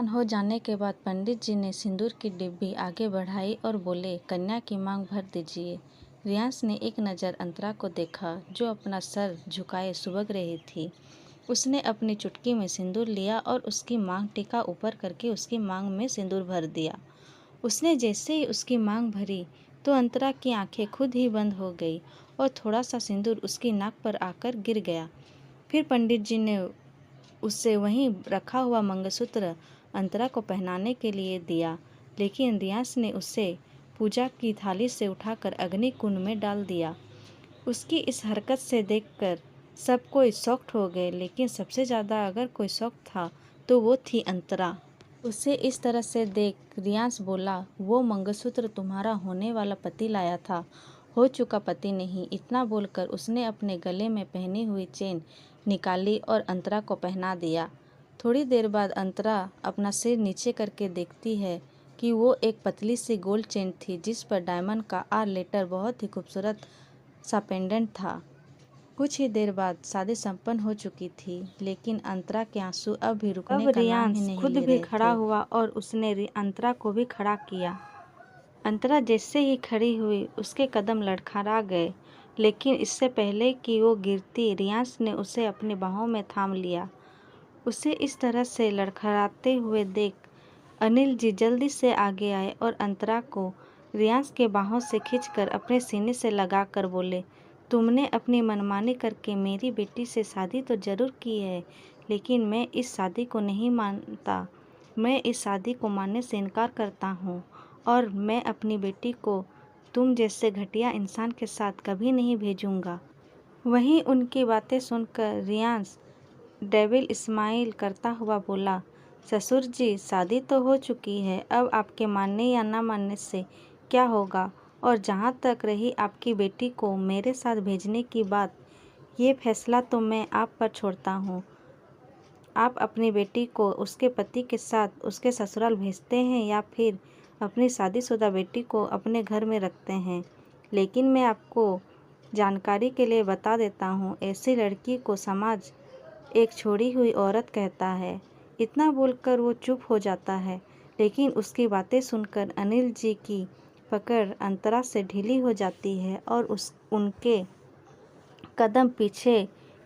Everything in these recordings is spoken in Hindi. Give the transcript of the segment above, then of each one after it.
आसमान हो जाने के बाद पंडित जी ने सिंदूर की डिब्बी आगे बढ़ाई और बोले, कन्या की मांग भर दीजिए। रियांश ने एक नज़र अंतरा को देखा जो अपना सर झुकाए सुबह रही थी। उसने अपनी चुटकी में सिंदूर लिया और उसकी मांग टीका ऊपर करके उसकी मांग में सिंदूर भर दिया। उसने जैसे ही उसकी मांग भरी तो अंतरा की आंखें खुद ही बंद हो गई और थोड़ा सा सिंदूर उसकी नाक पर आकर गिर गया। फिर पंडित जी ने उससे वहीं रखा हुआ मंगलसूत्र अंतरा को पहनाने के लिए दिया, लेकिन रियांश ने उसे पूजा की थाली से उठाकर अग्नि कुंड में डाल दिया। उसकी इस हरकत से देखकर सब कोई शॉक्ड हो गए, लेकिन सबसे ज़्यादा अगर कोई शॉक था तो वो थी अंतरा। उसे इस तरह से देख रियांश बोला, वो मंगलसूत्र तुम्हारा होने वाला पति लाया था, हो चुका पति नहीं। इतना बोलकर उसने अपने गले में पहनी हुई चेन निकाली और अंतरा को पहना दिया। थोड़ी देर बाद अंतरा अपना सिर नीचे करके देखती है कि वो एक पतली सी गोल्ड चेन थी जिस पर डायमंड का आर लेटर बहुत ही खूबसूरत सा पेंडेंट था। कुछ ही देर बाद शादी संपन्न हो चुकी थी, लेकिन अंतरा के आंसू अब भी रुकने का नाम ही नहीं ले रहे थे। खड़ा हुआ और उसने अंतरा को भी खड़ा किया। अंतरा जैसे ही खड़ी हुई उसके कदम लड़खड़ा गए, लेकिन इससे पहले कि वो गिरती रियांश ने उसे अपनी बाहों में थाम लिया। उसे इस तरह से लड़खड़ाते हुए देख अनिल जी जल्दी से आगे आए और अंतरा को रियांश के बाहों से खींचकर अपने सीने से लगाकर बोले, तुमने अपनी मनमानी करके मेरी बेटी से शादी तो जरूर की है, लेकिन मैं इस शादी को नहीं मानता। मैं इस शादी को मानने से इनकार करता हूँ और मैं अपनी बेटी को तुम जैसे घटिया इंसान के साथ कभी नहीं भेजूँगा। वहीं उनकी बातें सुनकर रियांश डेविल स्माइल करता हुआ बोला, ससुर जी शादी तो हो चुकी है, अब आपके मानने या ना मानने से क्या होगा। और जहाँ तक रही आपकी बेटी को मेरे साथ भेजने की बात, ये फैसला तो मैं आप पर छोड़ता हूँ। आप अपनी बेटी को उसके पति के साथ उसके ससुराल भेजते हैं या फिर अपनी शादीशुदा बेटी को अपने घर में रखते हैं। लेकिन मैं आपको जानकारी के लिए बता देता हूँ, ऐसी लड़की को समाज एक छोड़ी हुई औरत कहता है। इतना बोलकर वो चुप हो जाता है, लेकिन उसकी बातें सुनकर अनिल जी की पकड़ अंतरा से ढीली हो जाती है और उनके कदम पीछे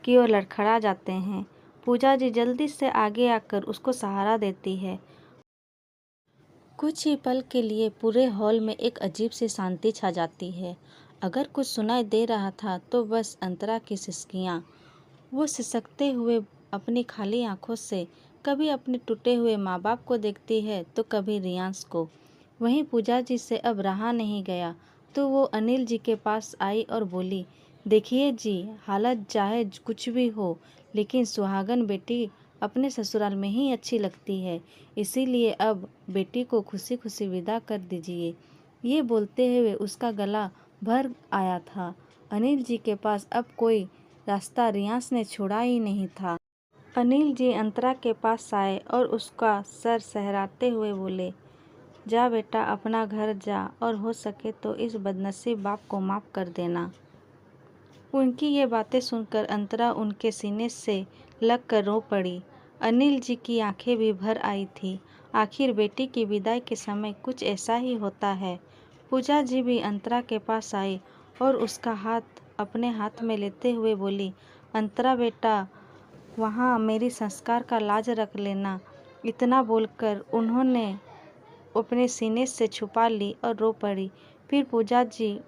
की ओर लड़खड़ा जाते हैं। पूजा जी जल्दी से आगे आकर उसको सहारा देती है। कुछ ही पल के लिए पूरे हॉल में एक अजीब सी शांति छा जाती है। अगर कुछ सुनाई दे रहा था तो बस अंतरा की सिसकियाँ। वो सिसकते हुए अपनी खाली आंखों से कभी अपने टूटे हुए माँ बाप को देखती है तो कभी रियांश को। वहीं पूजा जी से अब रहा नहीं गया तो वो अनिल जी के पास आई और बोली, देखिए जी, हालत चाहे कुछ भी हो, लेकिन सुहागन बेटी अपने ससुराल में ही अच्छी लगती है, इसीलिए अब बेटी को खुशी खुशी विदा कर दीजिए। ये बोलते हुए उसका गला भर आया था। अनिल जी के पास अब कोई रास्ता रियांश ने छोड़ा ही नहीं था। अनिल जी अंतरा के पास आए और उसका सर सहराते हुए बोले, जा बेटा अपना घर जा और हो सके तो इस बदनसीब बाप को माफ़ कर देना। उनकी ये बातें सुनकर अंतरा उनके सीने से लग कर रो पड़ी। अनिल जी की आंखें भी भर आई थी। आखिर बेटी की विदाई के समय कुछ ऐसा ही होता है। पूजा जी भी अंतरा के पास आई और उसका हाथ अपने हाथ में लेते हुए बोली, अंतरा बेटा, वहाँ मेरी संस्कार का लाज रख लेना। इतना बोलकर उन्होंने अपने सीने से छुपा ली और रो पड़ी। फिर पूजा जी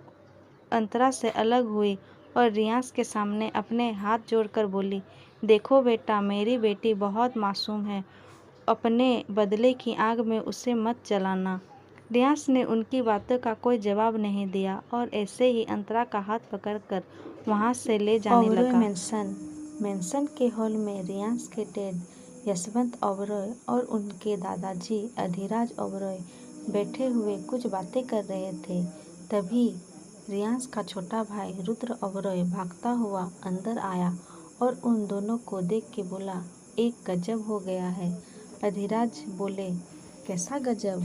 अंतरा से अलग हुई और रियांश के सामने अपने हाथ जोड़कर बोली, देखो बेटा, मेरी बेटी बहुत मासूम है, अपने बदले की आग में उसे मत जलाना। रियांश ने उनकी बातों का कोई जवाब नहीं दिया और ऐसे ही अंतरा का हाथ पकड़कर वहां से ले जाने लगा। मेंशन के हॉल में रियांश के डैड यशवंत ओबरॉय और उनके दादाजी अधिराज ओबरॉय बैठे हुए कुछ बातें कर रहे थे। तभी रियांश का छोटा भाई रुद्र ओबरॉय भागता हुआ अंदर आया और उन दोनों को देख के बोला, एक गजब हो गया है। अधिराज बोले, कैसा गजब?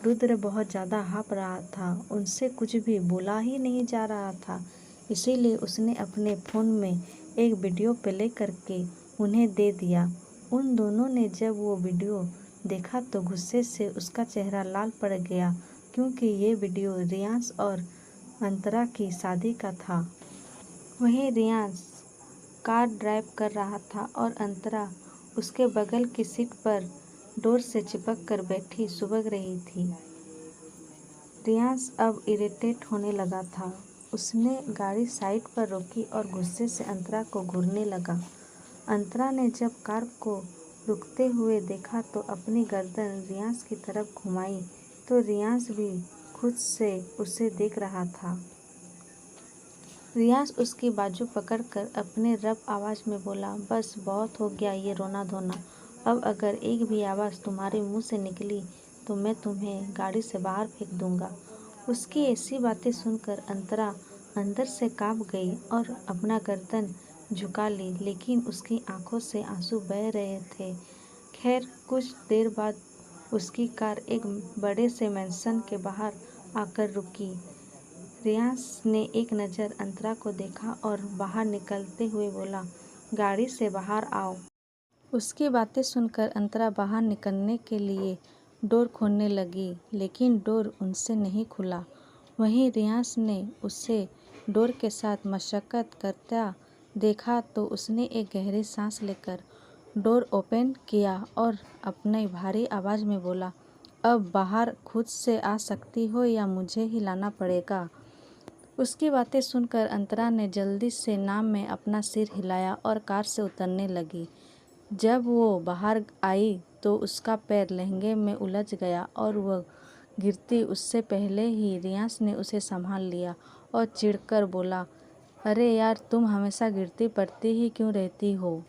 रुद्र बहुत ज़्यादा हाँफ रहा था, उनसे कुछ भी बोला ही नहीं जा रहा था, इसीलिए उसने अपने फ़ोन में एक वीडियो प्ले करके उन्हें दे दिया। उन दोनों ने जब वो वीडियो देखा तो गुस्से से उसका चेहरा लाल पड़ गया, क्योंकि ये वीडियो रियांश और अंतरा की शादी का था। वहीं रियांश कार ड्राइव कर रहा था और अंतरा उसके बगल की सीट पर डोर से चिपक कर बैठी सुबह रही थी। रियांश अब इरिटेट होने लगा था। उसने गाड़ी साइड पर रोकी और गुस्से से अंतरा को घूरने लगा। अंतरा ने जब कार को रुकते हुए देखा तो अपनी गर्दन रियांश की तरफ घुमाई, तो रियांश भी खुद से उसे देख रहा था। रियांश उसकी बाजू पकड़कर अपने रफ आवाज़ में बोला, बस बहुत हो गया ये रोना धोना। अब अगर एक भी आवाज़ तुम्हारे मुंह से निकली तो मैं तुम्हें गाड़ी से बाहर फेंक दूंगा। उसकी ऐसी बातें सुनकर अंतरा अंदर से कांप गई और अपना गर्दन झुका ली, लेकिन उसकी आंखों से आंसू बह रहे थे। खैर, कुछ देर बाद उसकी कार एक बड़े से मैंशन के बाहर आकर रुकी। रियांश ने एक नज़र अंतरा को देखा और बाहर निकलते हुए बोला, गाड़ी से बाहर आओ। उसकी बातें सुनकर अंतरा बाहर निकलने के लिए डोर खोलने लगी, लेकिन डोर उनसे नहीं खुला। वहीं रियांश ने उसे डोर के साथ मशक्कत करता देखा तो उसने एक गहरी सांस लेकर डोर ओपन किया और अपने भारी आवाज़ में बोला, अब बाहर खुद से आ सकती हो या मुझे ही लाना पड़ेगा। उसकी बातें सुनकर अंतरा ने जल्दी से नाम में अपना सिर हिलाया और कार से उतरने लगी। जब वो बाहर आई तो उसका पैर लहंगे में उलझ गया और वह गिरती उससे पहले ही रियांश ने उसे संभाल लिया और चिढ़कर बोला, अरे यार, तुम हमेशा गिरती पड़ती ही क्यों रहती हो।